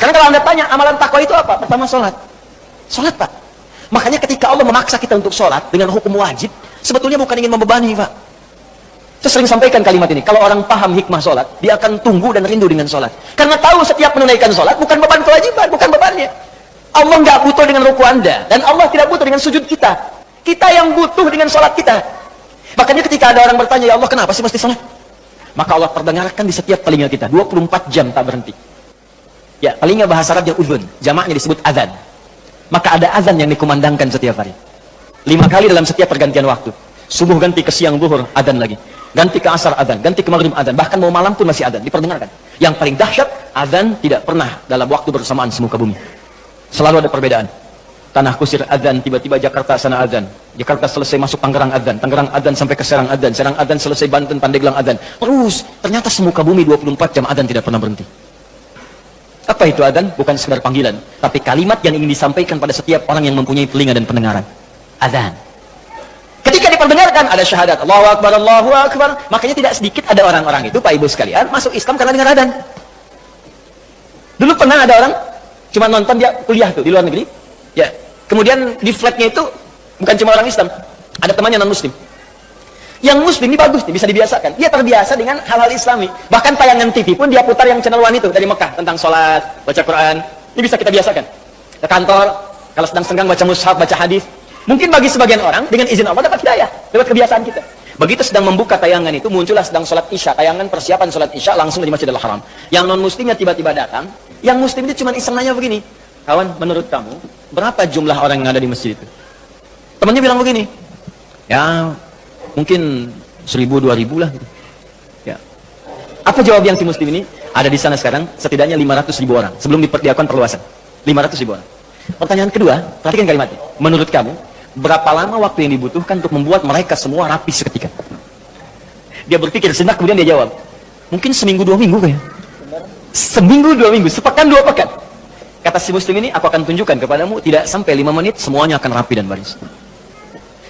Sekarang kalau Anda tanya, amalan takwa itu apa? Pertama sholat. Sholat, Pak. Makanya ketika Allah memaksa kita untuk sholat dengan hukum wajib, sebetulnya bukan ingin membebani, Pak. Saya sering sampaikan kalimat ini. Kalau orang paham hikmah sholat, dia akan tunggu dan rindu dengan sholat. Karena tahu setiap menunaikan sholat bukan beban kewajiban, bukan bebannya. Allah nggak butuh dengan ruku Anda, dan Allah tidak butuh dengan sujud kita. Kita yang butuh dengan sholat kita. Makanya ketika ada orang bertanya, ya Allah kenapa sih mesti sholat? Maka Allah perdengarkan di setiap telinga kita, 24 jam tak berhenti. Ya, telinga bahasa Arabnya udhun, jamaknya disebut azan. Maka ada azan yang dikumandangkan setiap hari. 5 kali dalam setiap pergantian waktu. Subuh ganti ke siang zuhur, azan lagi. Ganti ke asar, azan. Ganti ke maghrib, azan. Bahkan mau malam pun masih azan, diperdengarkan. Yang paling dahsyat, azan tidak pernah dalam waktu bersamaan semuka bumi. Selalu ada perbedaan. Tanah Kusir azan, tiba-tiba Jakarta sana azan. Jakarta selesai masuk Tangerang azan. Tangerang azan sampai ke Serang azan. Serang azan selesai Banten, Pandeglang azan. Terus, ternyata semuka bumi 24 jam azan tidak pernah berhenti. Apa itu azan? Bukan sekedar panggilan, tapi kalimat yang ingin disampaikan pada setiap orang yang mempunyai telinga dan pendengaran. Azan. Ketika diperdengarkan ada syahadat, Allahu Akbar, Allahu Akbar. Makanya tidak sedikit ada orang-orang itu, Pak Ibu sekalian, masuk Islam karena dengar azan. Dulu pernah ada orang cuma nonton, dia kuliah tuh di luar negeri. Ya, kemudian di flatnya itu bukan cuma orang Islam, ada temannya non Muslim. Yang Muslim ini bagus nih, bisa dibiasakan. Dia terbiasa dengan hal-hal Islami. Bahkan tayangan TV pun dia putar yang channel 1 itu dari Mekah tentang sholat, baca Quran. Ini bisa kita biasakan. Ke kantor, kalau sedang senggang baca mushaf, baca hadis. Mungkin bagi sebagian orang dengan izin Allah dapat hidayah, lewat kebiasaan kita. Begitu sedang membuka tayangan itu, muncullah sedang sholat Isya, tayangan persiapan sholat Isya langsung dari Masjidil Haram. Yang non Muslimnya tiba-tiba datang. Yang Muslim itu cuma iseng nanya begini, kawan, menurut kamu berapa jumlah orang yang ada di masjid itu? Temannya bilang begini, ya mungkin 1000, 2000 lah gitu. Ya. Apa jawab yang si Muslim ini? Ada di sana sekarang setidaknya 500.000 orang sebelum dilakukan perluasan. 500.000 orang. Pertanyaan kedua, perhatikan kalimatnya. Menurut kamu berapa lama waktu yang dibutuhkan untuk membuat mereka semua rapi seketika? Dia berpikir sejenak, kemudian dia jawab, mungkin seminggu 2 minggu kayaknya. Seminggu 2 minggu, sepekan 2 pekan. Kata si Muslim ini, aku akan tunjukkan kepadamu, tidak sampai 5 menit semuanya akan rapi dan baris.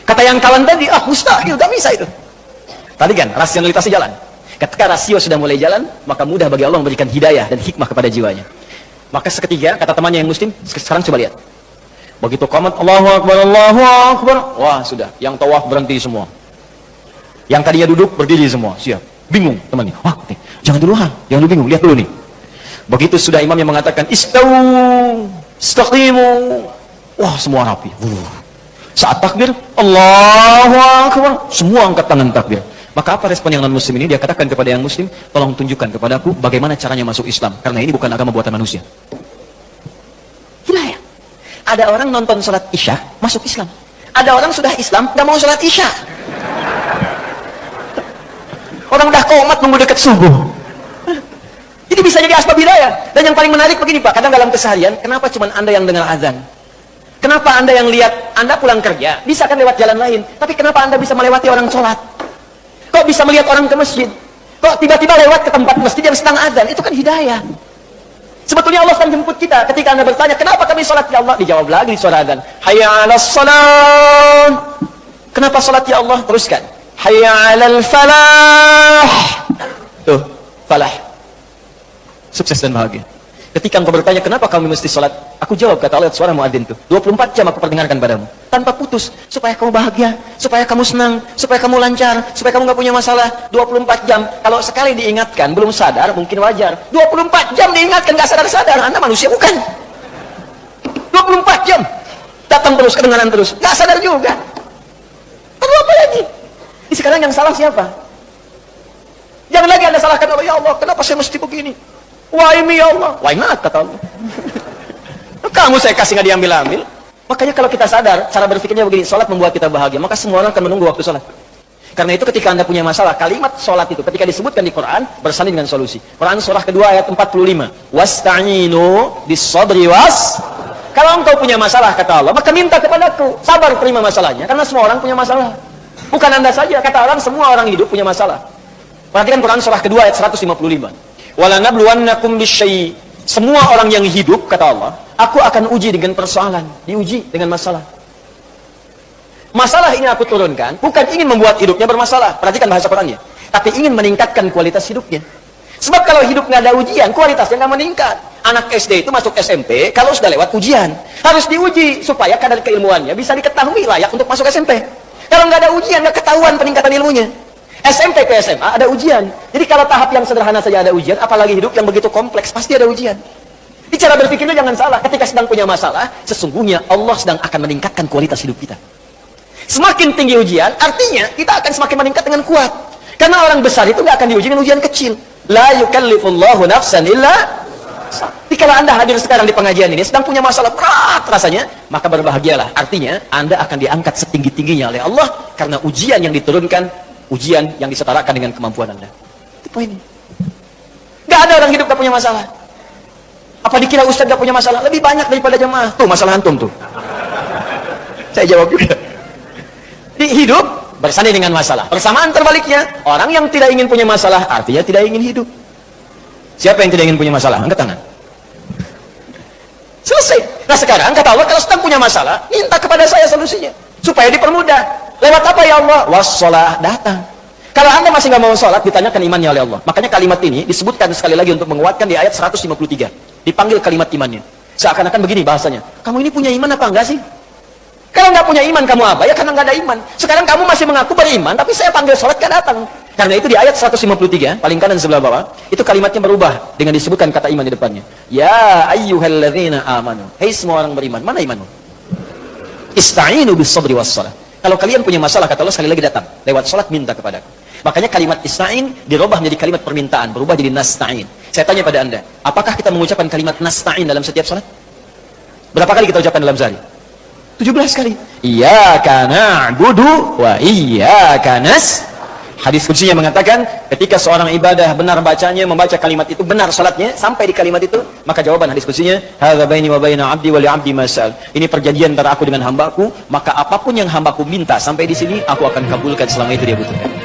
Kata yang kawan tadi, mustahil, gak bisa itu. Tadi kan rasionalitasnya jalan. Ketika rasio sudah mulai jalan, maka mudah bagi Allah memberikan hidayah dan hikmah kepada jiwanya. Maka seketika, kata temannya yang Muslim, sekarang coba lihat. Begitu qamat, Allahu Akbar, Allahu Akbar. Wah, sudah. Yang tawaf berhenti semua. Yang tadinya duduk, berdiri semua. Siap. Bingung temannya. Wah, jangan dulu, jangan dulu bingung. Lihat dulu nih. Begitu sudah imam yang mengatakan, istawu, istaqimu. Wah, semua rapi. Saat takbir, Allahu Akbar. Semua angkat tangan takbir. Maka apa respon yang non-muslim ini? Dia katakan kepada yang muslim, tolong tunjukkan kepadaku bagaimana caranya masuk Islam. Karena ini bukan agama buatan manusia. Gila ya? Ada orang nonton sholat Isya, masuk Islam. Ada orang sudah Islam, gak mau sholat Isya. Orang dah qomat nunggu dekat subuh. Ini bisa jadi asbab hidayah. Dan yang paling menarik begini Pak, kadang dalam keseharian, kenapa cuma Anda yang dengar azan? Kenapa Anda yang lihat, Anda pulang kerja, bisa kan lewat jalan lain. Tapi kenapa Anda bisa melewati orang sholat? Kok bisa melihat orang ke masjid? Kok tiba-tiba lewat ke tempat masjid yang sedang azan? Itu kan hidayah. Sebetulnya Allah akan jemput kita. Ketika Anda bertanya, kenapa kami sholat ya Allah? Dijawab lagi di suara azan. Hayya 'alas salat. Kenapa sholat ya Allah? Teruskan. Hayya 'alal falah. Tuh, falah. Sukses dan bahagia. Ketika engkau bertanya, kenapa kami mesti sholat? Aku jawab, kata Allah, suara muadzin itu. 24 jam aku perdengarkan padamu. Tanpa putus. Supaya kamu bahagia. Supaya kamu senang. Supaya kamu lancar. Supaya kamu gak punya masalah. 24 jam. Kalau sekali diingatkan, belum sadar, mungkin wajar. 24 jam diingatkan, gak sadar-sadar. Anda manusia bukan. 24 jam. Datang terus, kedengaran terus. Gak sadar juga. Lalu apa lagi? Ini sekarang yang salah siapa? Jangan lagi Anda salahkan Allah. Ya Allah, kenapa saya mesti begini? Why me ya Allah? Why not, kata Allah. Kamu saya kasih nggak diambil-ambil. Makanya kalau kita sadar, cara berpikirnya begini, sholat membuat kita bahagia, maka semua orang akan menunggu waktu sholat. Karena itu ketika Anda punya masalah, kalimat sholat itu ketika disebutkan di Quran, bersanding dengan solusi. Quran surah kedua ayat 45. Wasta'inu bis-sabri was. Kalau engkau punya masalah, kata Allah, maka minta kepadaku. Sabar terima masalahnya, karena semua orang punya masalah. Bukan Anda saja, kata orang, semua orang hidup punya masalah. Perhatikan Quran surah kedua ayat 155. Walanabluwannakum bisyai. Semua orang yang hidup, kata Allah, aku akan uji dengan persoalan, diuji dengan masalah. Masalah ini aku turunkan bukan ingin membuat hidupnya bermasalah. Perhatikan bahasa Qurannya, tapi ingin meningkatkan kualitas hidupnya. Sebab kalau hidup nggak ada ujian, kualitasnya nggak meningkat. Anak SD itu masuk SMP kalau sudah lewat ujian. Harus diuji supaya kadar keilmuannya bisa diketahui layak untuk masuk SMP. Kalau nggak ada ujian, nggak ketahuan peningkatan ilmunya. SMP ke SMA ada ujian. Jadi kalau tahap yang sederhana saja ada ujian, apalagi hidup yang begitu kompleks, pasti ada ujian. Di cara berpikirnya jangan salah. Ketika sedang punya masalah, sesungguhnya Allah sedang akan meningkatkan kualitas hidup kita. Semakin tinggi ujian, artinya kita akan semakin meningkat dengan kuat. Karena orang besar itu nggak akan diuji dengan ujian kecil. La yukallifullahu nafsan illa. Jadi kalau Anda hadir sekarang di pengajian ini sedang punya masalah berat rasanya, maka berbahagialah. Artinya Anda akan diangkat setinggi-tingginya oleh Allah karena ujian yang diturunkan, ujian yang disetarakan dengan kemampuan Anda. Itu poinnya. Gak ada orang hidup gak punya masalah. Apa dikira Ustaz gak punya masalah? Lebih banyak daripada jemaah. Tuh masalah antum tuh. Saya jawab juga. Di hidup bersanding dengan masalah. Persamaan terbaliknya, orang yang tidak ingin punya masalah artinya tidak ingin hidup. Siapa yang tidak ingin punya masalah? Angkat tangan. Selesai. Nah sekarang kata Allah, kalau sedang punya masalah, minta kepada saya solusinya supaya dipermudah. Lewat apa ya Allah? Wassalah, datang. Kalau Anda masih nggak mau sholat, ditanyakan imannya oleh Allah. Makanya kalimat ini disebutkan sekali lagi untuk menguatkan di ayat 153. Dipanggil kalimat imannya. Seakan-akan begini bahasanya. Kamu ini punya iman apa enggak sih? Kalau nggak punya iman, kamu apa? Ya karena nggak ada iman. Sekarang kamu masih mengaku beriman, tapi saya panggil sholat nggak datang. Karena itu di ayat 153, paling kanan sebelah bawah, itu kalimatnya berubah dengan disebutkan kata iman di depannya. Ya ayyuhalladzina amanu. Hei semua orang beriman. Mana imanmu? Ista'inu bis sabri was shalah. Kalau kalian punya masalah, kata Allah, sekali lagi datang. Lewat sholat minta kepadaku. Makanya kalimat ista'in dirubah menjadi kalimat permintaan, berubah jadi nasta'in. Saya tanya pada Anda, apakah kita mengucapkan kalimat nasta'in dalam setiap sholat? Berapa kali kita ucapkan dalam sehari? 17 kali. Iyyaka na'budu wa iyyaka nasta'in. Hadis kutsinya mengatakan, ketika seorang ibadah benar bacanya, membaca kalimat itu, benar salatnya, sampai di kalimat itu, maka jawaban hadis kutsinya, hadza baini wa baina 'abdi wa li 'abdi ma sa'al. Ini perjanjian antara aku dengan hambaku, maka apapun yang hambaku minta sampai di sini, aku akan kabulkan selama itu dia butuhkan.